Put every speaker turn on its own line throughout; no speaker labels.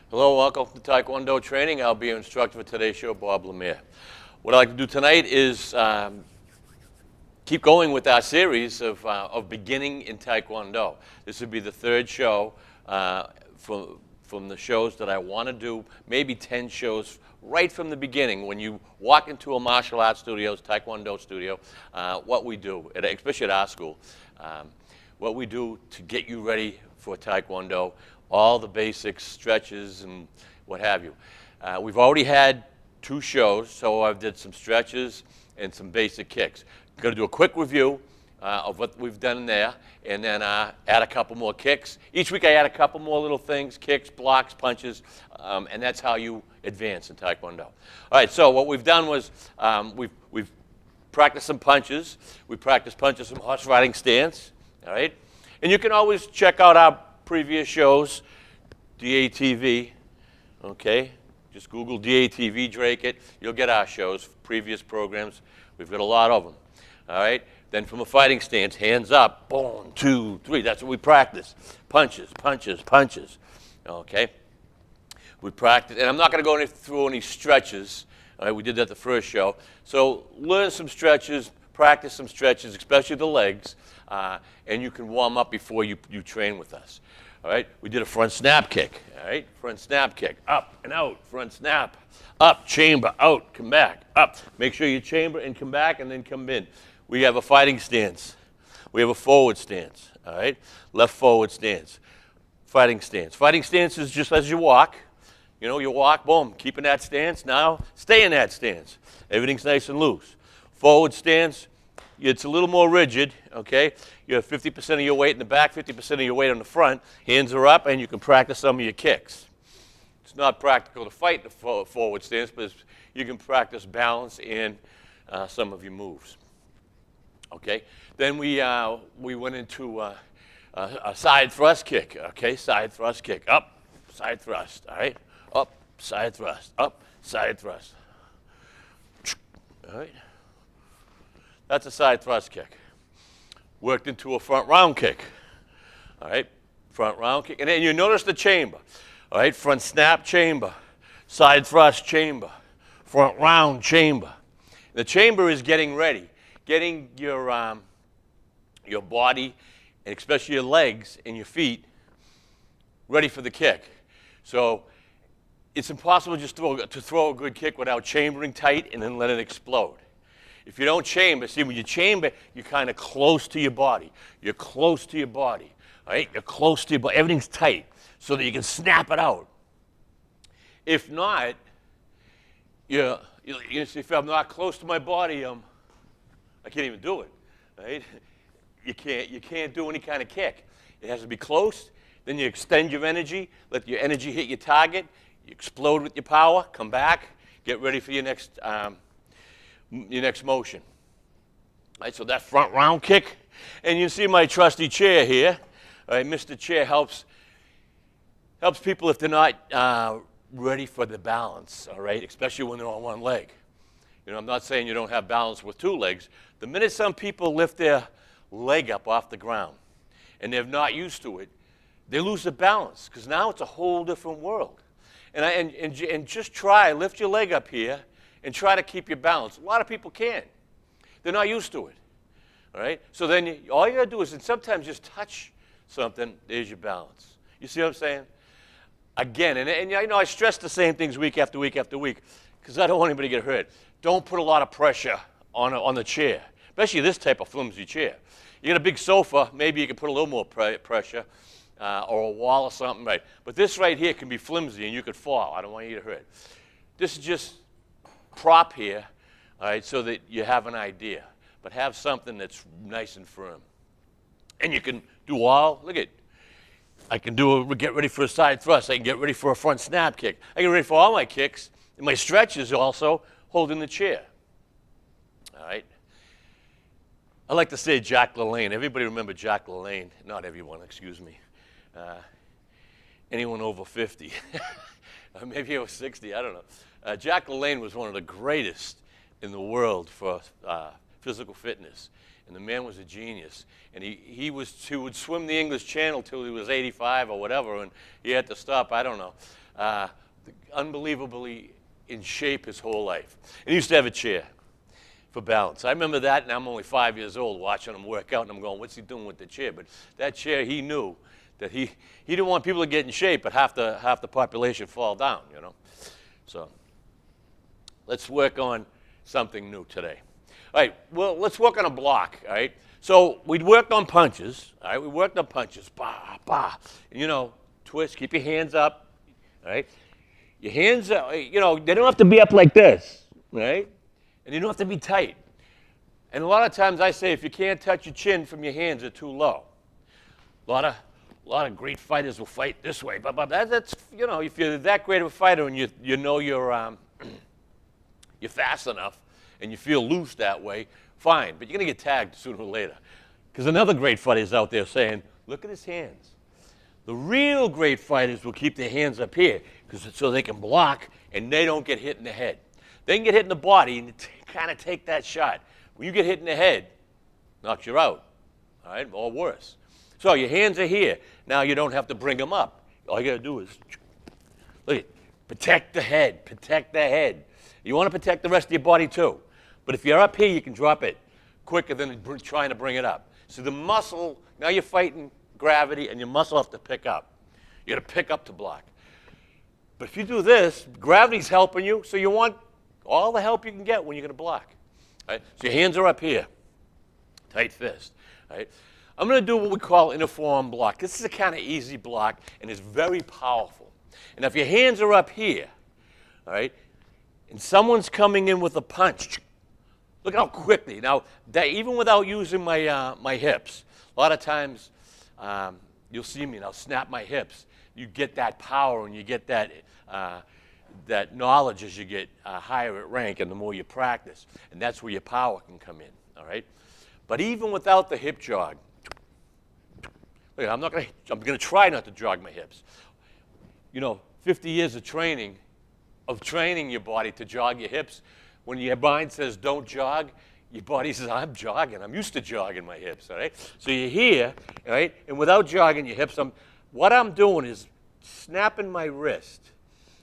Hello, welcome to Tae Kwon Do training. I'll be your instructor for today's show, Bob Lemire. What I'd like to do tonight is keep going with our series of beginning in Tae Kwon Do. This would be the third show from the shows that I want to do, maybe 10 shows right from the beginning. When you walk into a martial arts studio, Tae Kwon Do studio, what we do, especially at our school, what we do to get you ready for Tae Kwon Do, all the basics, stretches, and what have you. We've already had 2 shows, so I've did some stretches and some basic kicks. I'm going to do a quick review of what we've done there, and then add a couple more kicks. Each week I add a couple more little things, kicks, blocks, punches, and that's how you advance in Tae Kwon Do. All right, so what we've done was we've practiced some punches. We practiced punches from horse riding stance, all right? And you can always check out our previous shows, DATV, okay? Just Google DATV, Drake it. You'll get our shows, previous programs. We've got a lot of them, all right? Then from a fighting stance, hands up, boom, 2, 3. That's what we practice. Punches, punches, punches, okay? We practice, and I'm not going to go through any stretches. All right, we did that the first show. So learn some stretches, practice some stretches, especially the legs, and you can warm up before you train with us. All right, we did a front snap kick. All right, front snap kick, up and out, front snap, up, chamber, out, come back, up. Make sure you chamber and come back and then come in. We have a fighting stance. We have a forward stance. All right, left forward stance, fighting stance. Fighting stance is just as you walk. You know, you walk, boom, keep in that stance. Now, stay in that stance. Everything's nice and loose. Forward stance, it's a little more rigid, okay? You have 50% of your weight in the back, 50% of your weight on the front. Hands are up, and you can practice some of your kicks. It's not practical to fight the forward stance, but you can practice balance and some of your moves, okay? Then we went into a side thrust kick, okay? Side thrust kick, up, side thrust, all right? Up, side thrust, up, side thrust. All right? That's a side thrust kick. Worked into a front round kick. All right? Front round kick. And then you notice the chamber. All right? Front snap, chamber. Side thrust, chamber. Front round, chamber. The chamber is getting ready. Getting your body, and especially your legs and your feet, ready for the kick. So it's impossible just to throw a good kick without chambering tight and then let it explode. If you don't chamber, see, when you chamber, you're kind of close to your body. You're close to your body, all right? You're close to your body. Everything's tight so that you can snap it out. If not, you see, if I'm not close to my body, I can't even do it, right? You can't do any kind of kick. It has to be close. Then you extend your energy, let your energy hit your target. You explode with your power, come back, get ready for your next motion. All right, so that front round kick, and you see my trusty chair here. All right, Mr. Chair helps people if they're not ready for the balance, all right, especially when they're on one leg. You know, I'm not saying you don't have balance with 2 legs. The minute some people lift their leg up off the ground and they're not used to it, they lose the balance because now it's a whole different world. And just lift your leg up here and try to keep your balance. A lot of people can't. They're not used to it, all right? So then all you got to do is sometimes just touch something, there's your balance. You see what I'm saying? Again, and you know, I stress the same things week after week after week because I don't want anybody to get hurt. Don't put a lot of pressure on the chair, especially this type of flimsy chair. You got a big sofa, maybe you can put a little more pressure. Or a wall or something, right? But this right here can be flimsy and you could fall. I don't want you to hurt. This is just prop here, all right, so that you have an idea. But have something that's nice and firm. And you can do look at, I can get ready for a side thrust. I can get ready for a front snap kick. I can get ready for all my kicks. And my stretches also holding the chair, all right? I like to say Jack LaLanne. Everybody remember Jack LaLanne? Not everyone, excuse me. Anyone over 50, maybe over 60, I don't know. Jack LaLanne was one of the greatest in the world for physical fitness. And the man was a genius. And he would swim the English Channel till he was 85 or whatever, and he had to stop, I don't know. uh, unbelievably in shape his whole life. And he used to have a chair for balance. I remember that, and I'm only 5 years old watching him work out, and I'm going, what's he doing with the chair? But that chair, he knew that he didn't want people to get in shape, but half the population fall down, you know. So let's work on something new today. All right, well, let's work on a block, all right? So we worked on punches, all right? We worked on punches, bah, bah. And, you know, twist, keep your hands up, all right? Your hands, you know, they don't have to be up like this, right? And you don't have to be tight. And a lot of times I say if you can't touch your chin from your hands, they're too low. A lot of great fighters will fight this way, but that's, you know, if you're that great of a fighter and you know you're fast enough and you feel loose that way, fine. But you're going to get tagged sooner or later. Because another great fighter is out there saying, look at his hands. The real great fighters will keep their hands up here so they can block and they don't get hit in the head. They can get hit in the body and kind of take that shot. When you get hit in the head, knocks you out, all right, or worse. So your hands are here. Now you don't have to bring them up. All you got to do is, look, protect the head, protect the head. You want to protect the rest of your body too. But if you're up here, you can drop it quicker than trying to bring it up. So the muscle, now you're fighting gravity and your muscle has to pick up. You got to pick up to block. But if you do this, gravity's helping you, so you want all the help you can get when you're going to block. Right? So your hands are up here, tight fist. Right? I'm going to do what we call inner forearm block. This is a kind of easy block, and it's very powerful. And if your hands are up here, all right, and someone's coming in with a punch, look how quickly. Now, even without using my hips, a lot of times you'll see me, and I'll snap my hips. You get that power, and you get that knowledge as you get higher at rank and the more you practice. And that's where your power can come in, all right? But even without the hip jog, look, I'm going to try not to jog my hips. You know, 50 years of training your body to jog your hips. When your mind says don't jog, your body says, I'm jogging. I'm used to jogging my hips, all right? So you're here, all right? And without jogging your hips, what I'm doing is snapping my wrist.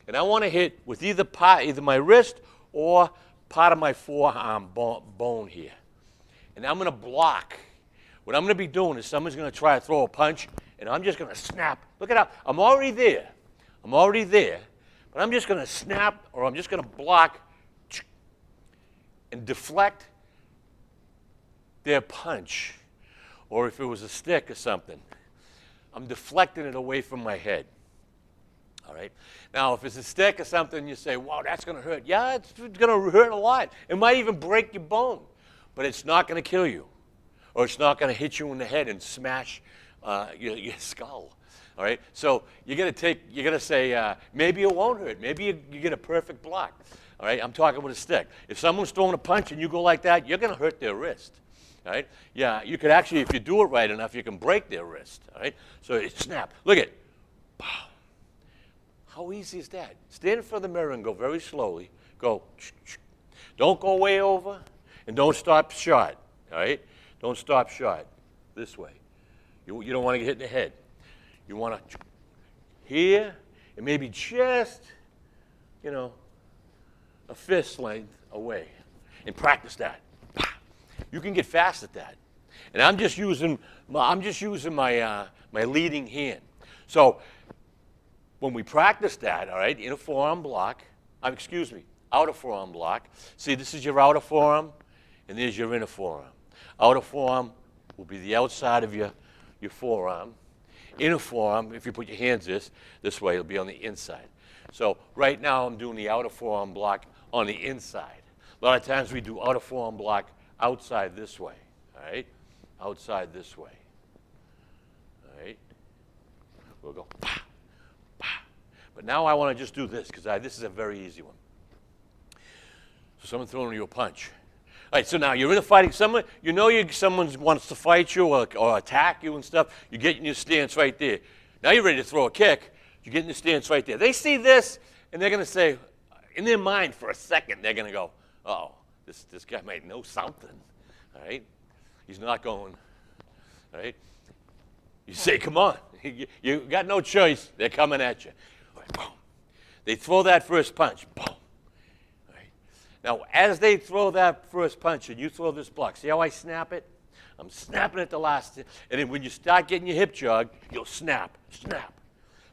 And I want to hit with either my wrist or part of my forearm bone here. And I'm going to block. What I'm going to be doing is someone's going to try to throw a punch, and I'm just going to snap. Look at how I'm already there. I'm already there. But I'm just going to snap, or I'm just going to block and deflect their punch. Or if it was a stick or something, I'm deflecting it away from my head. All right. Now, if it's a stick or something, you say, wow, that's going to hurt. Yeah, it's going to hurt a lot. It might even break your bone, but it's not going to kill you, or it's not going to hit you in the head and smash your skull. All right. So you're going to say, maybe it won't hurt. Maybe you get a perfect block. All right. I'm talking with a stick. If someone's throwing a punch and you go like that, you're going to hurt their wrist. All right. Yeah. You could actually, if you do it right enough, you can break their wrist. All right. So it snap. Look at. How easy is that? Stand in front of the mirror and go very slowly. Go. Don't go way over, and don't stop short. All right? Don't stop short. This way. You don't want to get hit in the head. You want to here, and maybe just, you know, a fist length away, and practice that. You can get fast at that. And I'm just using my leading hand. So when we practice that, all right, inner forearm block, outer forearm block. See, this is your outer forearm, and there's your inner forearm. Outer forearm will be the outside of your forearm. Inner forearm, if you put your hands this way, it'll be on the inside. So right now I'm doing the outer forearm block on the inside. A lot of times we do outer forearm block outside this way, all right? Outside this way, all right? We'll go, bah, bah. But now I want to just do this, because this is a very easy one. So someone throwing you a punch. All right, so now you're in a fighting, someone wants to fight you or attack you and stuff, you get in your stance right there. Now you're ready to throw a kick, you get in your stance right there. They see this, and they're going to say, in their mind for a second, they're going to go, oh, this guy might know something, all right? He's not going, all right? You say, come on. You got no choice. They're coming at you. All right, boom. They throw that first punch. Boom. Right? Now, as they throw that first punch and you throw this block, see how I snap it? I'm snapping at the last, and then when you start getting your hip jog, you'll snap, snap.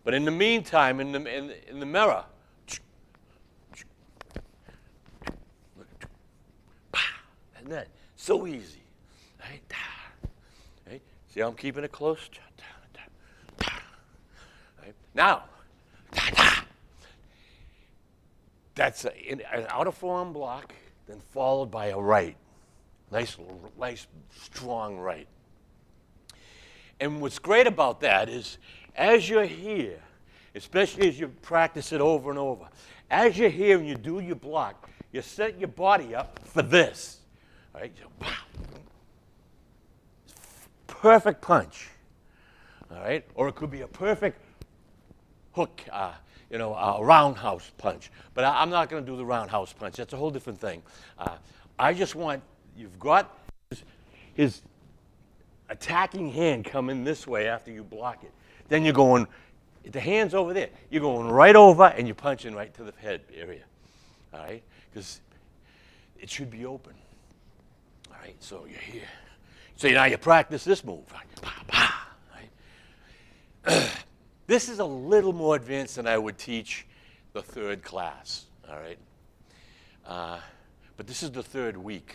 But in the meantime, in the mirror, isn't that so easy? Right? Right? See how I'm keeping it close? Right? Now, that's an outer forearm block, then followed by a right. Nice, strong right. And what's great about that is, as you're here, especially as you practice it over and over, as you're here and you do your block, you set your body up for this. All right? Perfect punch. All right? Or it could be a perfect hook, a roundhouse punch. But I'm not going to do the roundhouse punch. That's a whole different thing. I just want, you've got his attacking hand coming this way after you block it. Then you're going, the hand's over there. You're going right over and you're punching right to the head area. All right? Because it should be open. All right? So you're here. So now you practice this move. Right? This is a little more advanced than I would teach the third class. All right? But this is the third week.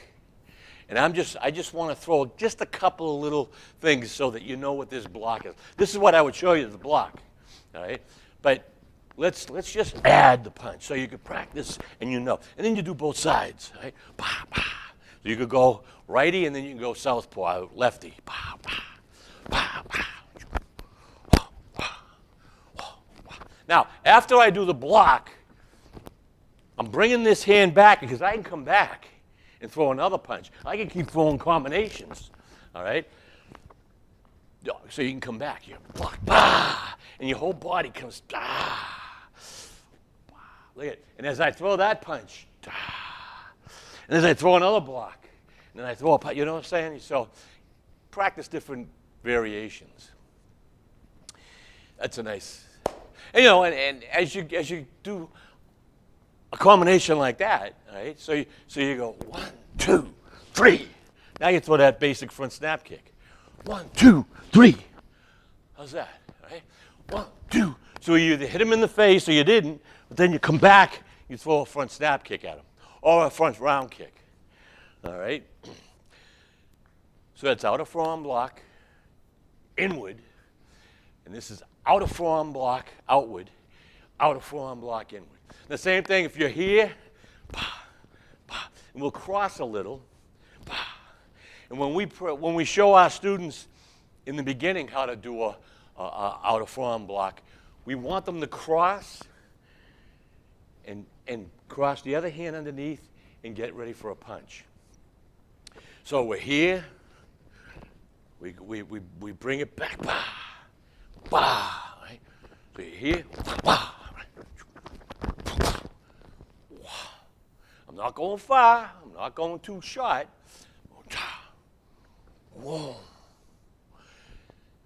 And I just want to throw just a couple of little things so that you know what this block is. This is what I would show you, the block. All right? But let's just add the punch so you can practice and you know. And then you do both sides. Right? So you could go righty and then you can go southpaw, lefty. Now, after I do the block, I'm bringing this hand back because I can come back and throw another punch. I can keep throwing combinations, all right? So you can come back. You block, and your whole body comes, look at it. And as I throw that punch, and as I throw another block, and then I throw a punch, you know what I'm saying? So practice different variations. That's a nice, and, and as you do a combination like that, right? So you go 1, 2, 3. Now you throw that basic front snap kick. 1, 2, 3. How's that? Right? 1, 2. So you either hit him in the face or you didn't, but then you come back, you throw a front snap kick at him, or a front round kick. All right. So that's outer forearm block, inward, and this is outer forearm block, outward, outer forearm block, inward. The same thing if you're here, and we'll cross a little. And when we show our students in the beginning how to do a outer forearm block, we want them to cross and cross the other hand underneath and get ready for a punch. So we're here, we bring it back, right? So you're here, I'm not going far. I'm not going too short. Whoa. All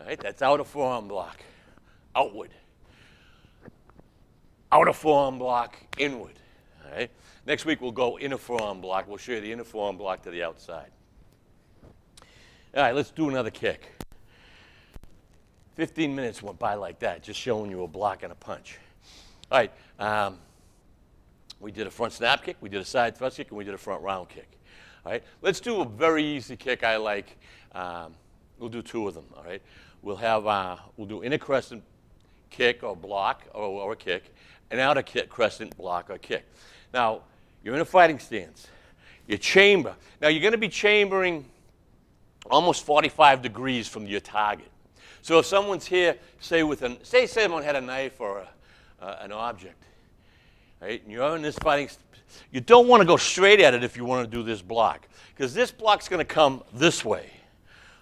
right, that's outer forearm block, outward. Outer forearm block, inward. All right. Next week we'll go inner forearm block. We'll show you the inner forearm block to the outside. All right, let's do another kick. 15 minutes went by like that, just showing you a block and a punch. All right. We did a front snap kick, we did a side thrust kick, and we did a front round kick. All right, let's do a very easy kick I like. We'll do 2 of them. All right, we'll do inner crescent kick or block or a kick, and outer crescent block or kick. Now you're in a fighting stance. You chamber. Now you're going to be chambering almost 45 degrees from your target. So if someone's here, say someone had a knife or an object. Right? And you're in this fighting, you don't want to go straight at it if you want to do this block, because this block's going to come this way.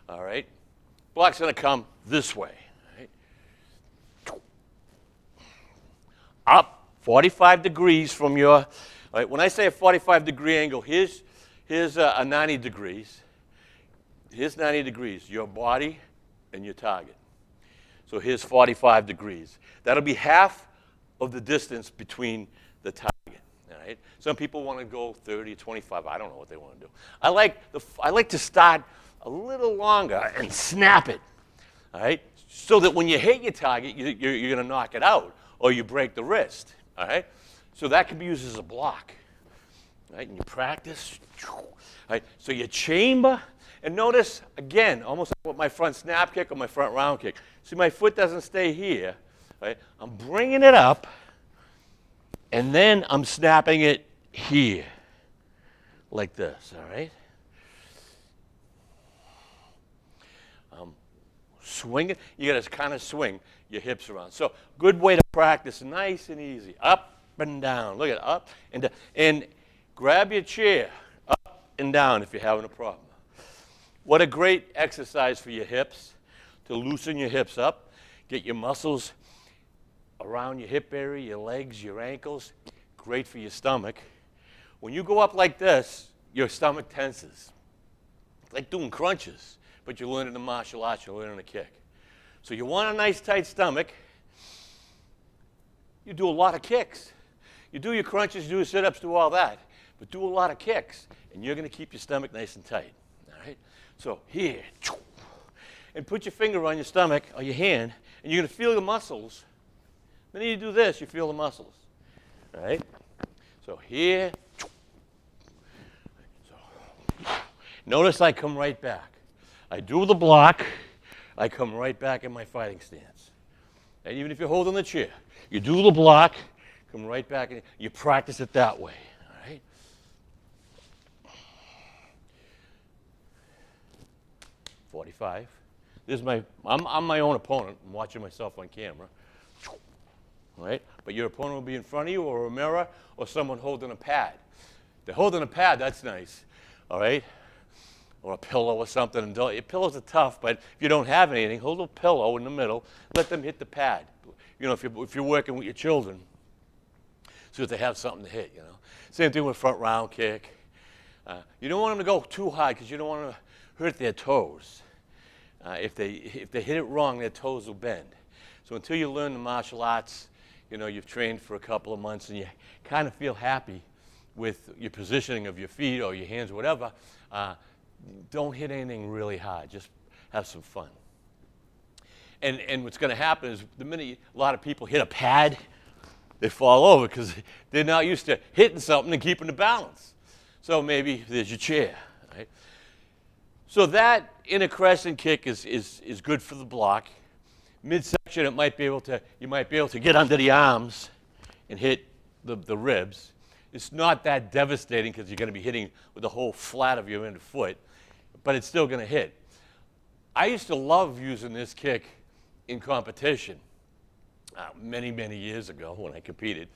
All right? Block's going to come this way. Right? Up 45 degrees from your, all right, when I say a 45-degree angle, here's a 90 degrees. Here's 90 degrees, your body and your target. So here's 45 degrees. That'll be half of the distance between the target. All right? Some people want to go 30, 25. I don't know what they want to do. I like to start a little longer and snap it. All right? So that when you hit your target, you're going to knock it out or you break the wrist. All right? So that can be used as a block. All right? And you practice. All right? So you chamber. And notice, again, almost like with my front snap kick or my front round kick. See, my foot doesn't stay here. Right? I'm bringing it up, and then I'm snapping it here, like this, all right? Swing it. You got to kind of swing your hips around. So good way to practice, nice and easy. Up and down. Look at it, up and down. And grab your chair, up and down if you're having a problem. What a great exercise for your hips, to loosen your hips up, get your muscles around your hip area, your legs, your ankles. Great for your stomach. When you go up like this, your stomach tenses. It's like doing crunches, but you're learning the martial arts, you're learning a kick. So you want a nice tight stomach. You do a lot of kicks. You do your crunches, you do your sit-ups, do all that, but do a lot of kicks, and you're going to keep your stomach nice and tight. All right? So here, and put your finger on your stomach or your hand, and you're going to feel the muscles. Then you do this, you feel the muscles. All right? So here. So, notice I come right back. I do the block. I come right back in my fighting stance. And even if you're holding the chair, you do the block, come right back, and you practice it that way. All right? 45. This is I'm my own opponent. I'm watching myself on camera. Right? But your opponent will be in front of you, or a mirror, or someone holding a pad. They're holding a pad, that's nice. All right? Or a pillow or something. And pillows are tough, but if you don't have anything, hold a pillow in the middle. Let them hit the pad. You know, if you're working with your children, so that they have something to hit, you know. Same thing with front round kick. You don't want them to go too high because you don't want to hurt their toes. If they hit it wrong, their toes will bend. So until you learn the martial arts, you know, you've trained for a couple of months and you kind of feel happy with your positioning of your feet or your hands or whatever, don't hit anything really hard. Just have some fun. And what's going to happen is the minute a lot of people hit a pad, they fall over because they're not used to hitting something and keeping the balance. So maybe there's your chair. Right? So that inner crescent kick is good for the block. Midsection, you might be able to get under the arms and hit the ribs. It's not that devastating because you're going to be hitting with the whole flat of your inner foot, but it's still going to hit. I used to love using this kick in competition many, many years ago when I competed.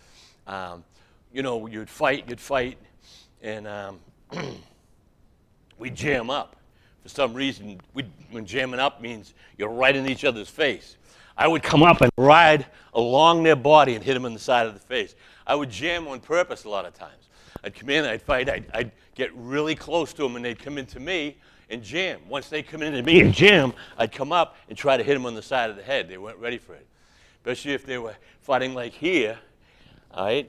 You know, you'd fight, and we'd jam up. For some reason, when jamming up means you're right in each other's face. I would come up and ride along their body and hit them in the side of the face. I would jam on purpose a lot of times. I'd come in, I'd fight, I'd get really close to them, and they'd come into me and jam. Once they come into me and jam, I'd come up and try to hit them on the side of the head. They weren't ready for it, especially if they were fighting like here, all right?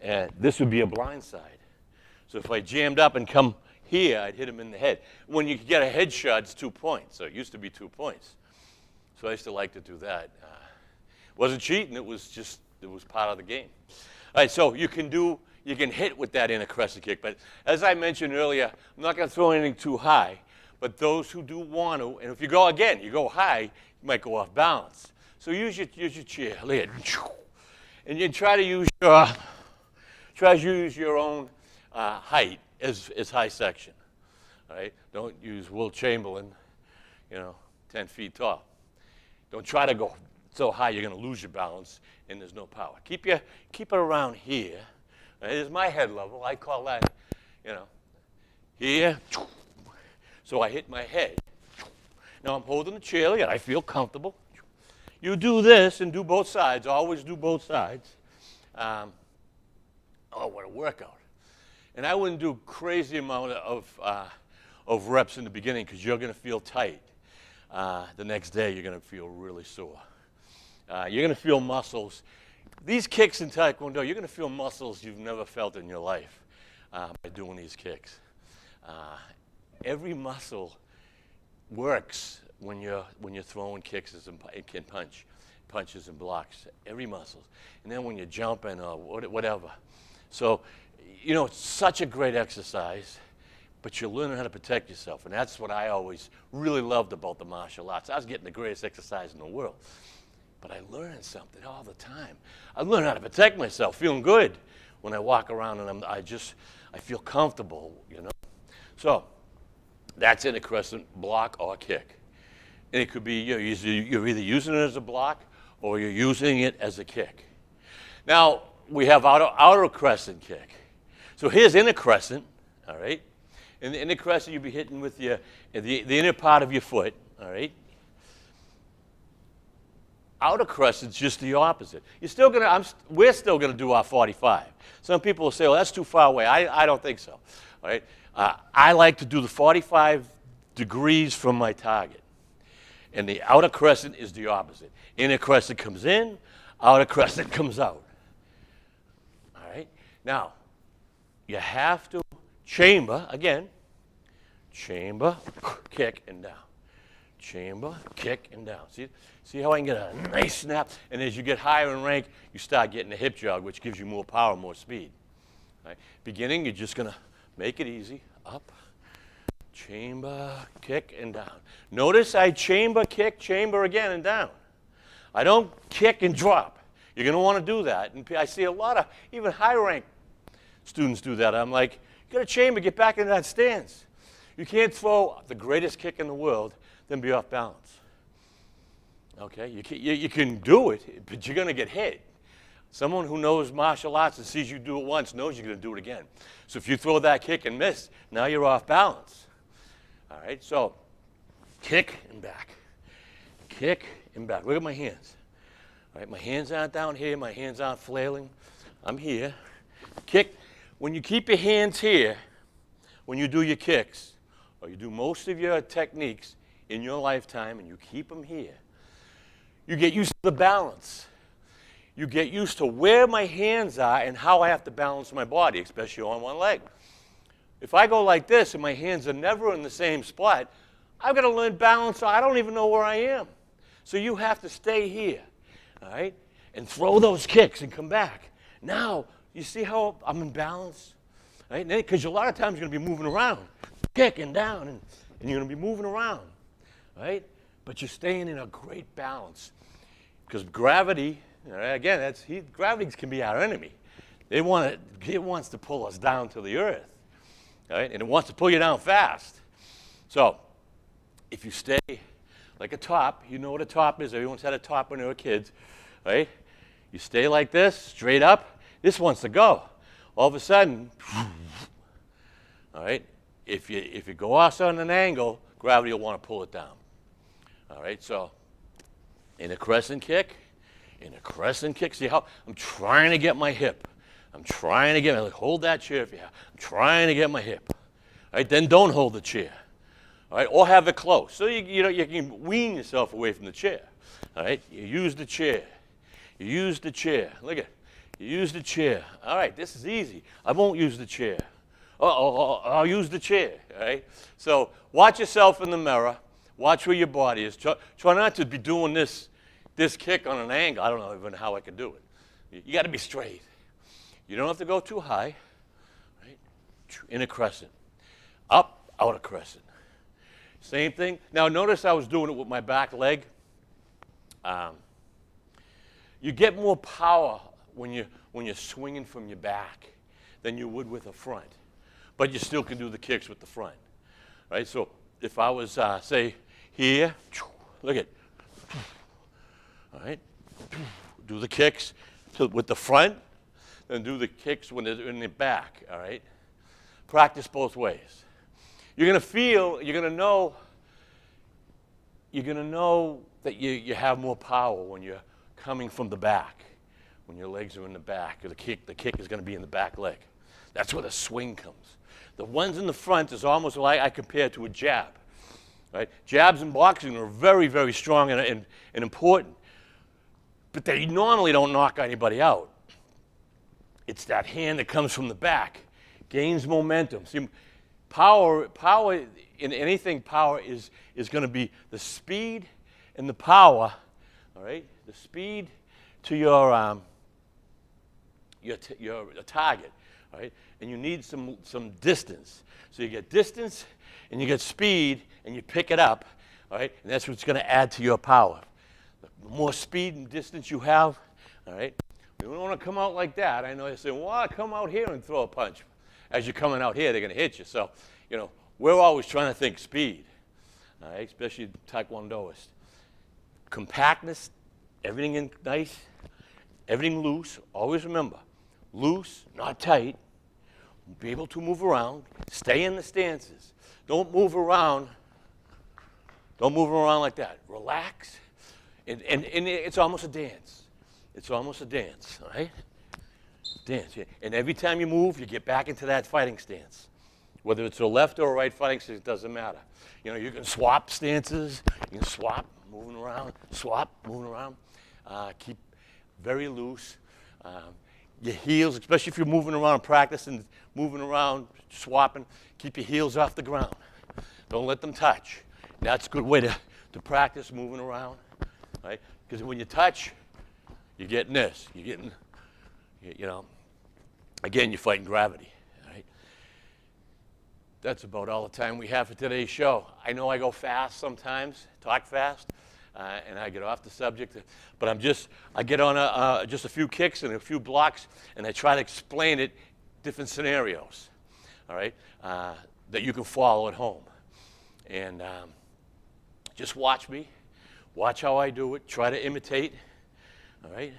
And this would be a blind side. So if I jammed up and come here, I'd hit him in the head. When you get a headshot, it's 2 points. So it used to be 2 points. So I used to like to do that. Wasn't cheating. It was part of the game. All right, so you can hit with that inner crescent kick. But as I mentioned earlier, I'm not going to throw anything too high. But those who do want to, and if you go high, you might go off balance. So use your chair. And you try to use your own height as high section. All right? Don't use Will Chamberlain, 10 feet tall. Don't try to go so high you're going to lose your balance and there's no power. Keep it around here. Right? This is my head level. I call that, here. So I hit my head. Now I'm holding the chair. I feel comfortable. You do this and do both sides. Always do both sides. Oh, what a workout. And I wouldn't do crazy amount of reps in the beginning because you're going to feel tight. The next day, you're going to feel really sore. You're going to feel muscles These kicks in Tae Kwon Do, you're going to feel muscles you've never felt in your life by doing these kicks. Every muscle works when you're throwing kicks and punches and blocks. Every muscle, and then when you're jumping or whatever. So, you know, it's such a great exercise, but you're learning how to protect yourself, and that's what I always really loved about the martial arts. I was getting the greatest exercise in the world, but I learned something all the time. I learned how to protect myself, feeling good when I walk around, and I feel comfortable, you know. So that's in a crescent, block or kick. And it could be you're either using it as a block or you're using it as a kick. Now, we have outer crescent kick. So here's inner crescent, all right? In the inner crescent, you'll be hitting with the inner part of your foot, all right? Outer crescent's just the opposite. We're still gonna do our 45. Some people will say, well, that's too far away. I don't think so, all right? I like to do the 45 degrees from my target. And the outer crescent is the opposite. Inner crescent comes in, outer crescent comes out. All right? Now, you have to chamber, again, chamber, kick, and down. Chamber, kick, and down. See how I can get a nice snap? And as you get higher in rank, you start getting a hip jog, which gives you more power, more speed. All right? Beginning, you're just going to make it easy. Up, chamber, kick, and down. Notice I chamber, kick, chamber again, and down. I don't kick and drop. You're going to want to do that. And I see a lot of even high-rank students do that. I'm like, you got to chamber, get back into that stance. You can't throw the greatest kick in the world, then be off balance. Okay? You can do it, but you're going to get hit. Someone who knows martial arts and sees you do it once knows you're going to do it again. So if you throw that kick and miss, now you're off balance. All right? So kick and back. Kick and back. Look at my hands. All right? My hands aren't down here. My hands aren't flailing. I'm here. Kick. When you keep your hands here, when you do your kicks, or you do most of your techniques in your lifetime and you keep them here, you get used to the balance. You get used to where my hands are and how I have to balance my body, especially on one leg. If I go like this and my hands are never in the same spot, I've got to learn balance, so I don't even know where I am. So you have to stay here, all right, and throw those kicks and come back. Now, you see how I'm in balance? Right? Because a lot of times you're going to be moving around, kicking down, and you're going to be moving around, right? But you're staying in a great balance because gravity. Again, gravity can be our enemy. It wants to pull us down to the earth, right? And it wants to pull you down fast. So if you stay like a top, you know what a top is. Everyone's had a top when they were kids, right? You stay like this, straight up. This wants to go. All of a sudden, all right, if you go off on an angle, gravity will want to pull it down. All right, so in a crescent kick, see how I'm trying to get my hip. I'm trying to get hold that chair if you have. I'm trying to get my hip. All right, then don't hold the chair. All right, or have it close. So you can wean yourself away from the chair. All right, you use the chair. You use the chair. Look at it. You use the chair. All right, this is easy. I won't use the chair. I'll use the chair. All right. So watch yourself in the mirror. Watch where your body is. Try not to be doing this kick on an angle. I don't know even how I can do it. You got to be straight. You don't have to go too high. Right? In a crescent. Up, out of crescent. Same thing. Now notice I was doing it with my back leg. You get more power when you're swinging from your back than you would with a front. But you still can do the kicks with the front. Right? So if I was, say, here, look at, all right, do the kicks with the front, then do the kicks when they're in the back, all right? Practice both ways. You're going to feel, you're going to know that you have more power when you're coming from the back, when your legs are in the back. The kick is going to be in the back leg. That's where the swing comes. The ones in the front is almost like I compare to a jab. Right? Jabs in boxing are very, very strong and important. but they normally don't knock anybody out. It's that hand that comes from the back, gains momentum. See, power in anything, power is going to be the speed and the power, all right? The speed to your target, all right? And you need some distance. So you get distance and you get speed and you pick it up, all right? And that's what's going to add to your power. The more speed and distance you have, all right? You don't want to come out like that. I know you say, well, come out here and throw a punch. As you're coming out here, they're going to hit you. So, you know, we're always trying to think speed, all right? Especially Taekwondoists. Compactness, everything in nice, everything loose. Always remember, loose, not tight. Be able to move around. Stay in the stances. Don't move around. Don't move around like that. Relax. And it's almost a dance. It's almost a dance, all right? Dance. Yeah. And every time you move, you get back into that fighting stance. Whether it's a left or a right fighting stance, it doesn't matter. You know, you can swap stances. You can swap, moving around. Swap, moving around. Keep very loose. Your heels, especially if you're moving around, practicing, moving around, swapping, keep your heels off the ground. Don't let them touch. That's a good way to practice moving around, right? Because when you touch, you're getting this. You're getting, you know, again, you're fighting gravity, right? That's about all the time we have for today's show. I know I go fast sometimes, talk fast, and I get off the subject, but I get on just a few kicks and a few blocks, and I try to explain it, different scenarios, all right, that you can follow at home. And just watch me, watch how I do it, try to imitate, all right,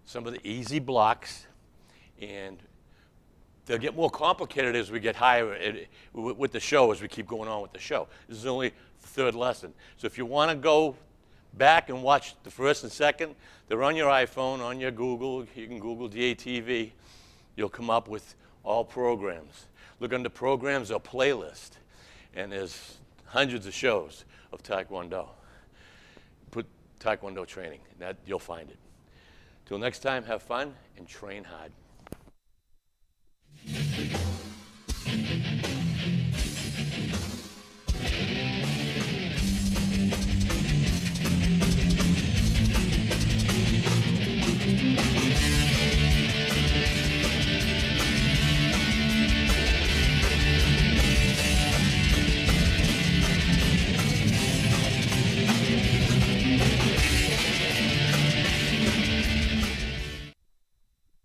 some of the easy blocks, and they'll get more complicated as we get higher with the show, as we keep going on with the show. This is only the third lesson. So if you want to go back and watch the first and second, they're on your iPhone, on your Google. You can Google DATV. You'll come up with all programs. Look under programs or playlist, and there's hundreds of shows of Taekwondo. Put Taekwondo training, that you'll find it. Till next time, have fun and train hard.